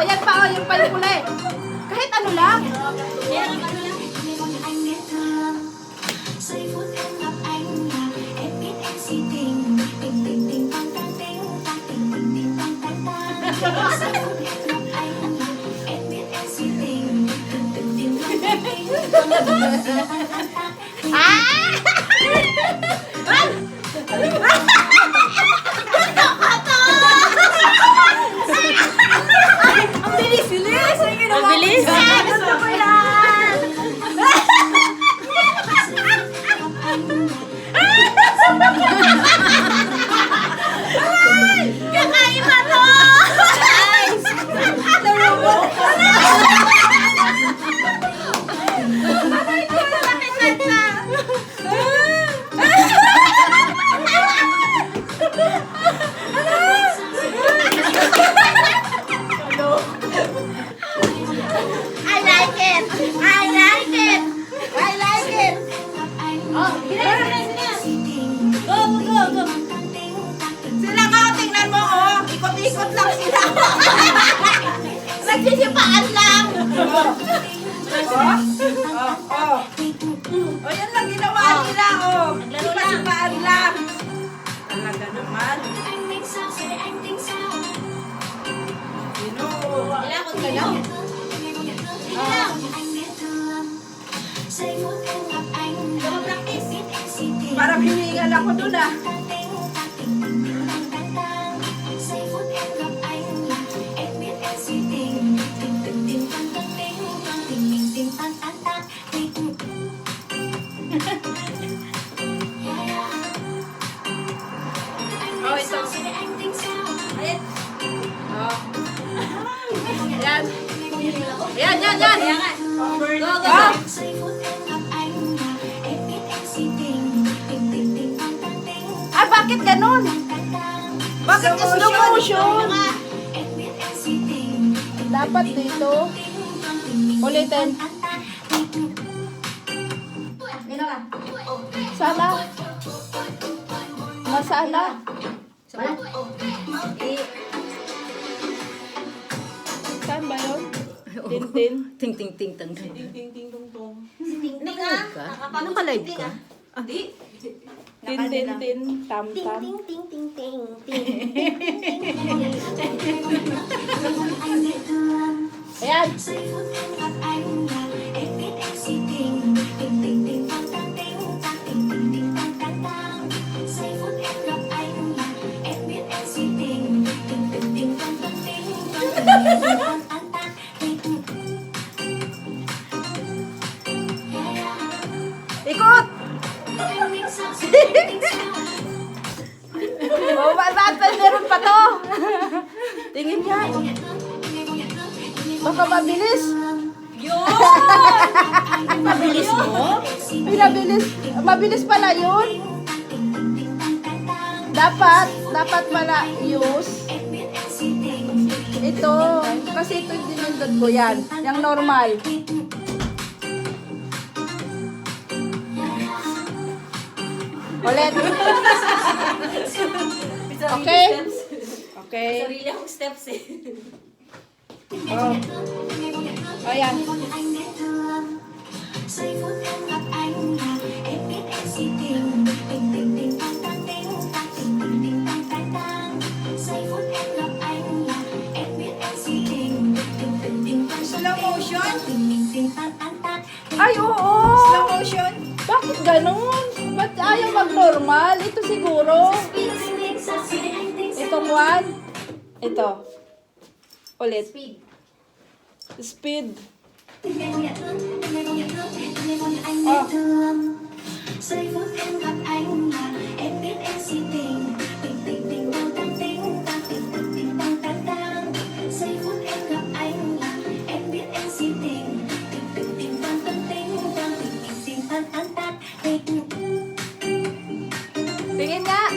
yan pa, yung palpulay. Kahit ano lang. Ang bilis-bilis! Ang bilis! Gusto ko yan! Kakaiba to! Guys! Aray ko, nakakit na! I like it! I like it! I like it! Oh, go, go, go! Sila nga, tingnan mo, oh! Ikot-ikot lang sila! Nagsisipaan lang! Oh, yan lang ginawa nila, oh! Sipaan lang! Talaga naman. Ilakot ka lang. Parang hiningal ako dun, ah. Oh, ito. Ayan. Oh. Ayan. Ayan, yan, yan. Go, go, go. Ah, bakit ganun? Bakit slow motion? Dapat dito. Ulitin. Sala. Masala. Saan ba yun? Tintin. Ting ting ting ting. Naka-live ka? Tin, tam, tam. Ayan. Ikot! Oh, bakit meron pa to? Tingin nga. Baka mabilis. Yun! Mabilis mo? Pinabilis. Mabilis pala yun. Dapat pala use. Ito. Kasi ito yung dinundod ko yan. Yung normal. Ulit. Okay? Okay. Sarili akong steps eh. Oh. Oh, yan. Slow motion? Ay, oo. Slow motion? Bakit ganun? Ba't ayaw mag-normal? Ito siguro. Itong one. Ito. Ulit. Speed. Oh. Tingin nga.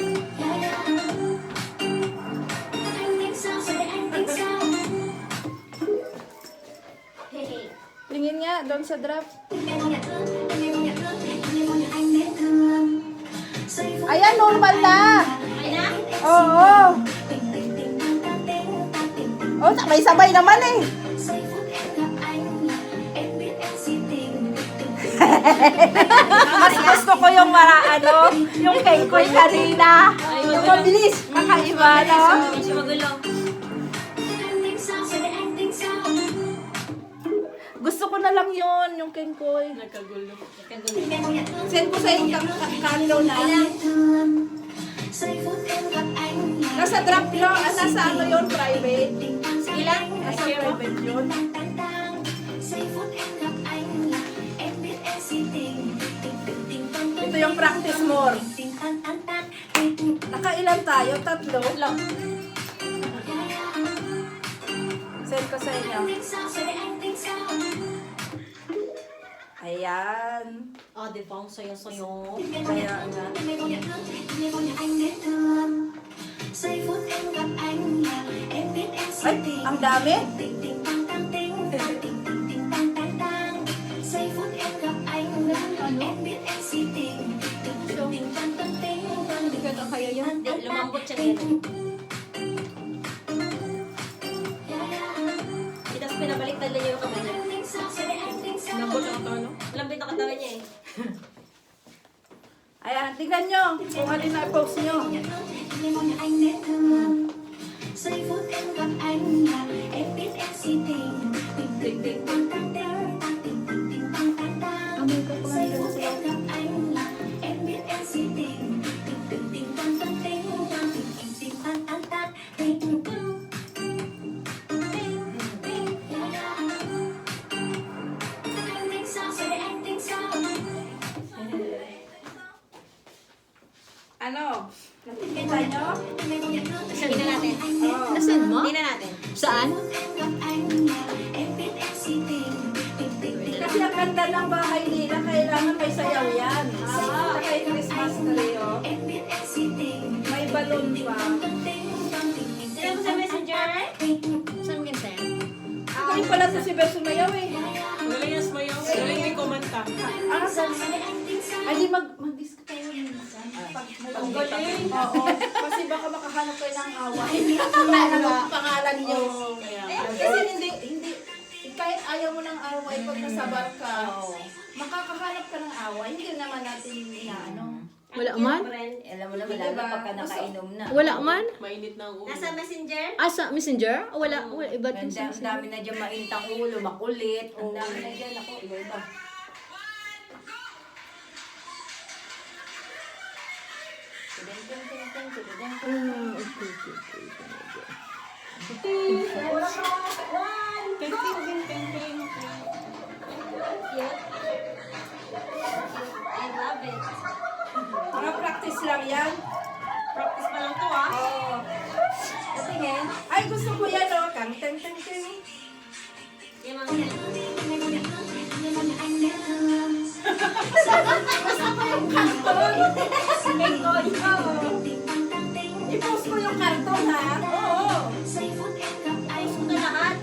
Tingin nga doon sa draft. Ayan, normal na. Ay na? Oo. Oh, sabay-sabay naman eh. Mas gusto ko yung yung kay Koy kanina. Yung mabilis, kakaiba, no? Medyo magulo. Gusto ko na lang yun, yung kay Koy. Nagkagulo. Send ko sa yung kanto na. Nasa draft yun, nasa ano yun, private. Ilan? Nasa private yun. Ito yung practice more. Nakailan tayo? Tatlo? Lang. Send ko sa inyo. Ayan. Oh, di ba? Ang sayo-sayo. Kaya nga. Ay, ang dami. Hindi ka na kaya yan. Hindi, lumambot siya ngayon. Tapos pinabaliktad na niya yung kamay niya. Lambot ang tono. Lambit ang katawan niya eh. Ayan, tingnan nyo kung ano na post nyo. Ano? Nakikita nyo? Tingnan natin. Oh. Nasend mo? Tingnan natin. Saan? Kasi ang ganda ng bahay nila, kailangan may sayaw yan. Saka yung Christmas tree, oh. May balon pa. Tingnan mo sa messenger. Saan mo send? Galing pala to si Beso Mayaw eh. Galing yung smayo. Galing may kumanta. Ah, ay, di mag-disc kayo minsan. Ang galing. Oo. Kasi baka makahanap kayo ng away. Ano ang pangalan nyo. Kasi hindi, kahit ayaw mo ng away pag nasa bar ka, makakahanap ka ng away. Hindi naman natin inaano. Wala man? Friend. Alam mo naman, lalo pagka nakainom na. Wala man? Mainit na ang ulo. Nasa messenger? Ah, sa messenger? Oh, wala. Iba't Ang yung ang dami na dyan maintang ulo, makulit. Ang dami na dyan, ako, iba-iba. Ting, ting, ting, ting, ting. Cute. I love it. Mga practice lang yan. Practice pa lang to ah. Oo. Tingin. Ay, gusto ko yan, oh. Kang, teng, teng, teng. Yung mga I-post ko yung karton, ha? Oo. ayos ko na lahat.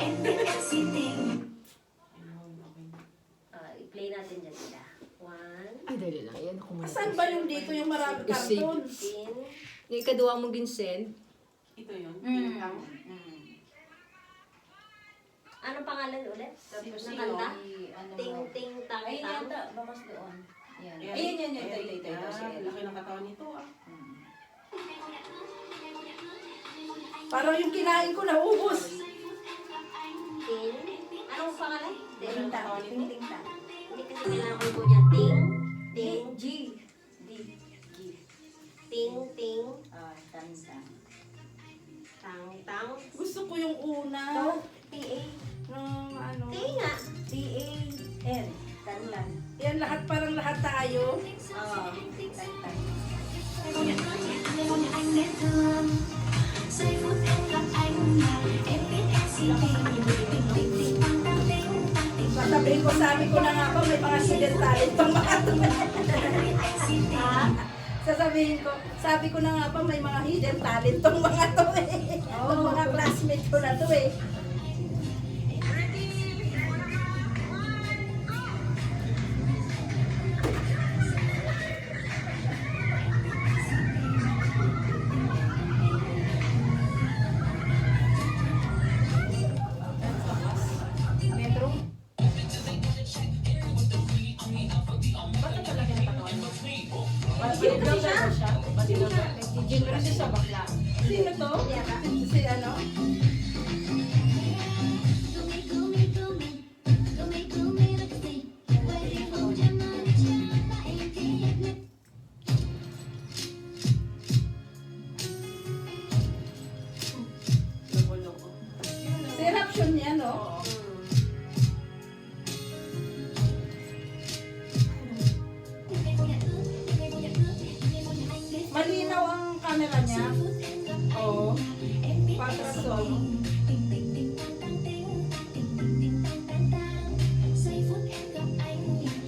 I-play natin dyan sila. 1, Ay, dali lang. Ayan ako muna. Saan ba yung dito yung marami karton? 15. Yung ikaduwa mong ginsend. Ito yun. Anong pangalan ulit? Tapos Ng kanta? ano Ting, mo. ting, tang, Ayun tang. yata, bamas doon. Yan. Ayan. Ayun, yan, yan. Ayan. Ito. Ah, laki ng katawan nito ah. Parang yung kinain ko naubos. Ting. Anong pangalan? Ting, tang. Ting, ting, tang. Hindi kasi kailangan ko po dyan. Ting, ting, G. D. G. ting, ting, Ah, tang, tang. tang, tang. Gusto ko yung una. T-A. Nung ano. Ting nga. T-A-N. Tan, tan. Yan lahat, parang lahat tayo. Oo. Tan, tan. Sasabihin ko, sabi ko na nga ba, may mga hidden talent pang mga to. Sasabihin ko, sabi ko na nga ba, may mga hidden talent tong mga to eh. Tong mga classmate ko na to eh. siya bakla. Sino to? Si ano? Loko-loko. Si Raption niya, no? Oo. Malinaw ang camera niya. Oo. Patrasol.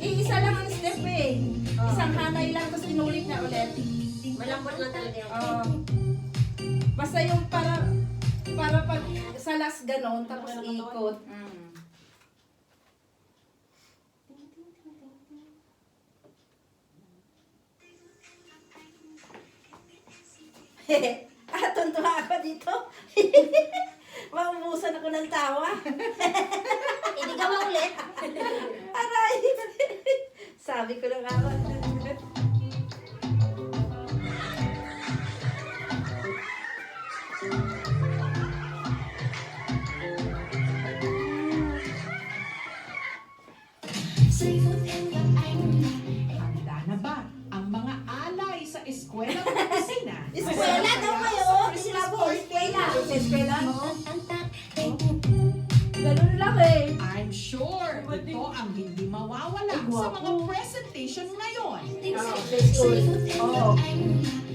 Isa lang ang step eh. Isang hanay lang, tapos inulit na ulit. Malambot lang talaga yung Basta yung para pag sa last ganon, tapos ikot. Tuntua ako dito. Maubusan ako ng tawa. Hindi ka maulit. Aray! Sabi ko lang ako. Handa na ba ang mga alay sa eskwela at opisina? Eskwela daw kayo? Islabo, eskwela. Sa eskwela, no? Ganun lang eh. I'm sure ito ang hindi mawawala sa mga presentation ngayon. Sa school. Oo.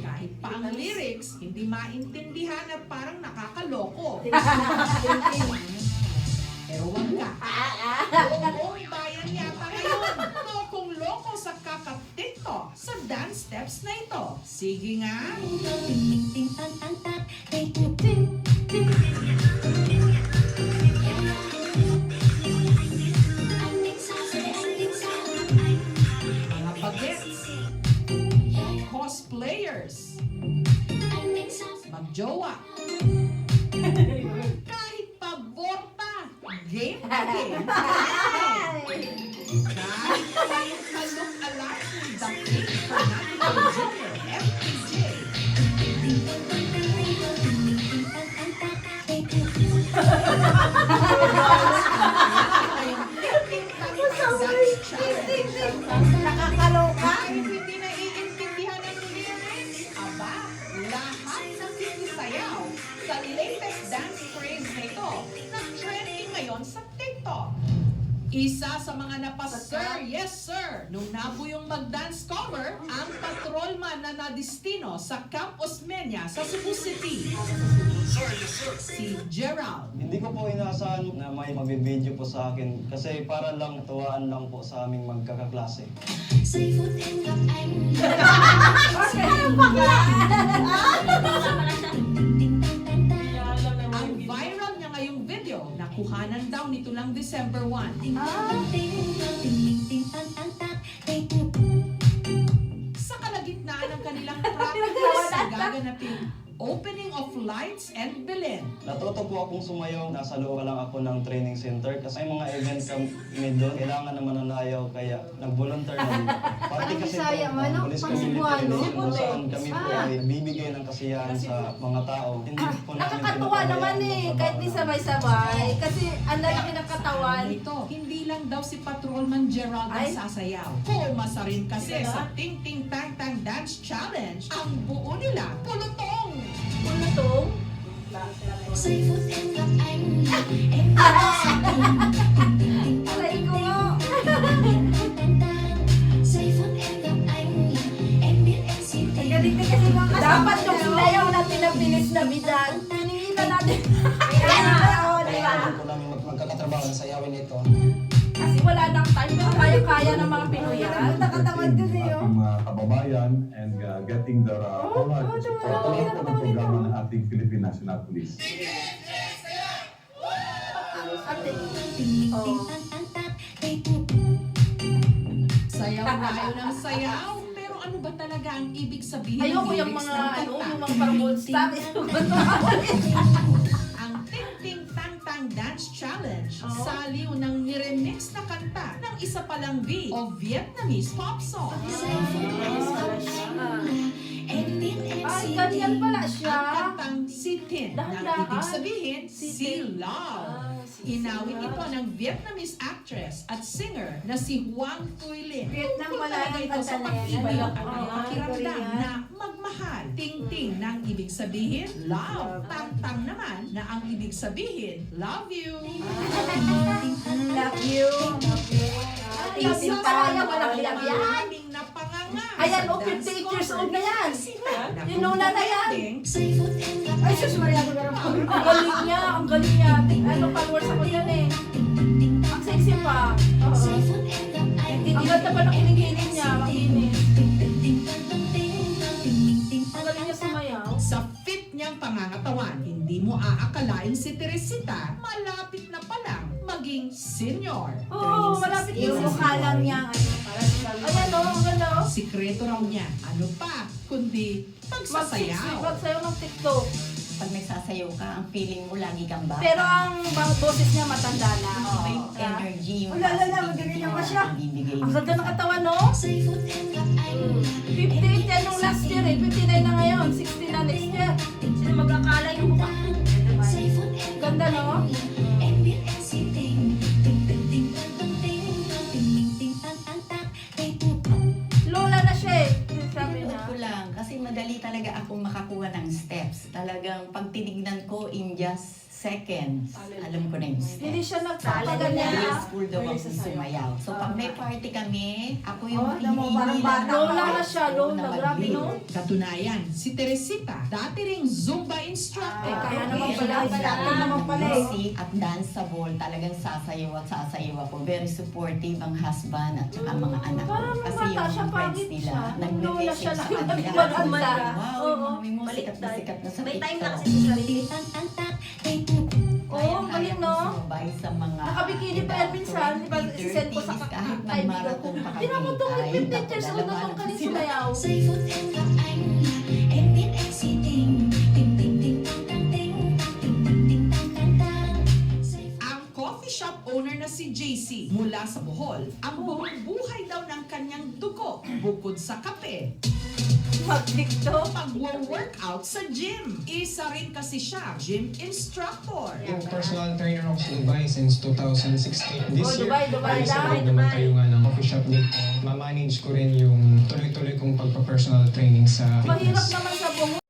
Kahit pa ang lyrics, hindi maintindihan at parang nakakaloko. Pero wag ka. Buong bayan yata ngayon. Lokong loko sa kakatito sa dance steps na ito. Sige nga. Mga bagets. Cosplayers. Magjowa. Kahit paborta. Game na game. Kahit tayong kalok alak ni The King Fernando Jr. FPJ. Nakakaloka. Kahit hindi naiintindihan ang lyrics, aba, lahat ng sinisayaw sa latest dance craze na ito na trending ngayon sa TikTok. Isa sa mga napasir, yes sir, nung nabuyong mag-dance cover, ang patrolman na nadistino sa Camp Osmeña sa Cebu City. Si Gerald. Hindi ko po inaasahan na may magbibideo po sa akin kasi para lang tuwaan lang po sa aming magkakaklase. Ang viral niya ngayong video, nakuhanan daw nito lang December 1. Sa kalagitnaan ng kanilang practice sa gaganaping opening of lights and bilin. Natuto po akong sumayaw. Nasa loob pa lang ako ng training center kasi may mga event kami doon. Kailangan na mananayaw kaya nag-volunteer na dito. Party kasi po, Bisaya man, no? police Pang community Cebuano? rin kung saan kami po ay bibigay ng kasiyahan sa mga tao. Hindi po namin Nakakatuwa naman eh, kahit di sabay-sabay. Kasi ang lalaki ng katawan. Ito, hindi lang daw si Patrolman Gerald ang Ay. sasayaw. Pumasa rin kasi sa Ting Ting Tang Tang Dance Challenge. Ang buo nila, pulutong! Ano to? Aray ko. Ang galing na kasi mga kasama. Dapat yung sinayaw natin ang bilis na bidan. Tininginan natin. Oo, di ba? Kailangan po namin magkakatrabaho sa sayawin ito. Kasi wala nang time. Pero kaya-kaya ng mga Pinoy yan. Nakatamad kasi yun. ating mga kababayan and getting their wholehearted support. Tulad po ng programa ng ating Philippine National Police. Ate. Oh. Sayaw na ayaw ng sayaw. Pero ano ba talaga ang ibig sabihin Ayoko ng yung lyrics mga, ng ano, kanta? yung mga parang gold star. Ang Ting Ting Tang Tang Dance Challenge, saliw ng niremix na kanta ng isa palang V o Vietnamese pop song. Ay, ganyan pala siya. Ang kantang Si Tin, na Dahan-dahan. ibig sabihin, Si Si Tin. Love. Si Inawit Love. ito ng Vietnamese actress at singer na si Hoang Thuy Linh. Vietnam Tungkol pala talaga yung ito sa kanta na yan. pag-ibig at Oo, pakiramdam Korean. na magmahal. Ting-ting na ang ibig sabihin, love. Tang-tang naman na ang ibig sabihin, love you. Love you. Tingin pa, walang love yan. Maraming napanganga. Ayan, sa oh, dance 58 years old na cover. yan. Sila na Yung Nona na yan. pwedeng Ay, sus, Maria, ko na Ang galing niya, ang galing niya. Ano, followers ako yan eh. Ang sexy pa. Oo. Ang ganda pa ng kiling-kiling niya, makinis. Ang galing niya sumayaw. Sa fit niyang pangangatawan, hindi mo aakalain si Teresita malapit na palang maging senior. Oo, malapit Yung yung mukha lang niya, ano, parang Ayan o, ang ganda o. Sikreto raw niya, ano pa, kundi pagsasayaw. Magsayaw ng TikTok. Pag nagsasayaw ka, ang feeling mo lagi kang bata. Pero ang boses niya matanda na. May energy, yung Wala, wala, positivity magaganyan pa na siya. ibibigay Ang mo ganda sa ng katawan, no? 58 Mm. yan nung last year eh. 59 na ngayon. 60 na next year. Sino mag-akala yung mukha ko? Ganda, no? Lola na siya eh. Sabi Pinanood na. ko lang kasi madali talaga akong makakuha ng steps. Talagang pag tinignan ko in just seconds, alam ko na yung Hindi steps. siya nagpapaganyan. Graceful daw akong sumayaw. So pag may party kami, ako yung Oh, alam mo, parang hinihilan bata. ng Lola na siya, gusto Lola. na Grabe, mag-lead. no? Katunayan, si Teresita, dati ring Zumba instructor. Eh, kaya naman Meron pala, akong pala, dati naman pala eh. music at danceable, talagang sasayaw at sasayaw ako. Very supportive ang husband at saka mga anak ko. Parang Kasi bata yung siya, mga friends pangit nila, siya. Lola siya nag-message lang sa yung kanila. nagmamanda. Wow, Oo. yung mami mo, sikat na Baliktad. sikat na sa May time na TikTok. kasi si Charity. Oo, ang galing, no? Sumabay sa mga Nakabikini pa yan minsan, di ba, 20, sisend ko sa 30s, kahit kaibigan ko. mag-marathon pa kami. Tinan mo to, Ay, 58 naku, years old na dalawa tong na kanin sila. sumayaw. Ang coffee shop owner na si JC mula sa Bohol, ang buong buhay daw ng kanyang dugo bukod sa kape. Mag-TikTok. Pag-workout sa gym. Isa rin kasi siya, gym instructor. Yung personal trainer ako sa Dubai since 2016. This Oh, year, Dubai ay, sa daw. loob naman tayo nga ng coffee shop dito. Ma-manage ko rin yung tuloy-tuloy kong pagpa-personal training sa Mahirap fitness. naman sa buhok.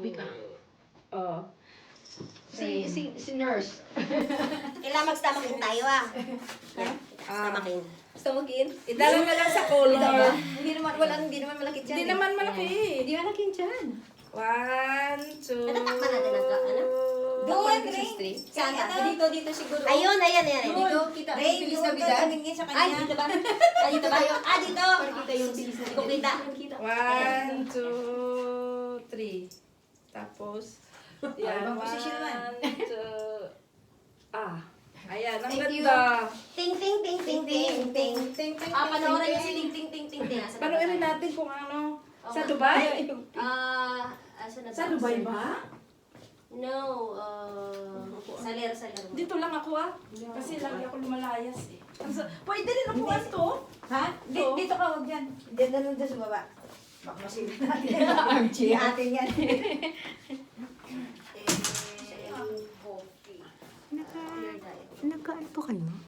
Topic ah. Oh. Si nurse. Kailangan magstamakin tayo ah. Stamakin. Stomachin. Idala na lang sa color. Hindi naman malaki dyan. Hindi naman malaki. Hindi malaki dyan. 1, 2, Natatakpan natin ang ano? Doon, Ray. Saan ka? Dito siguro. Ayun. Dito, kita. Ray, Bilis huwag na ka bidang. tumingin sa Ay, kanya. dito ba? Ah, dito ba? Ah, dito. Para kita yung bilis na Hindi ko kita. 1, 2, 3. Tapos, yan. Ibang posisyon naman. 1, 2, ayan, ang Thank you. ganda. Ting, ting, ting, ting, ting, ting. Panoorin niyo si ting, ting, ting, ting, ting. Panoorin natin kung ano. Sa Dubai? Sa Dubai ba? No, saler. Dito lang ako Kasi lagi ako lumalayas eh. Pwede rin ako to. Ha? Oo. Dito ka, wag dyan. Dito lang dyan sa baba. Baka masilip natin. Armchair. Atin yan. Nagkaan po kayo?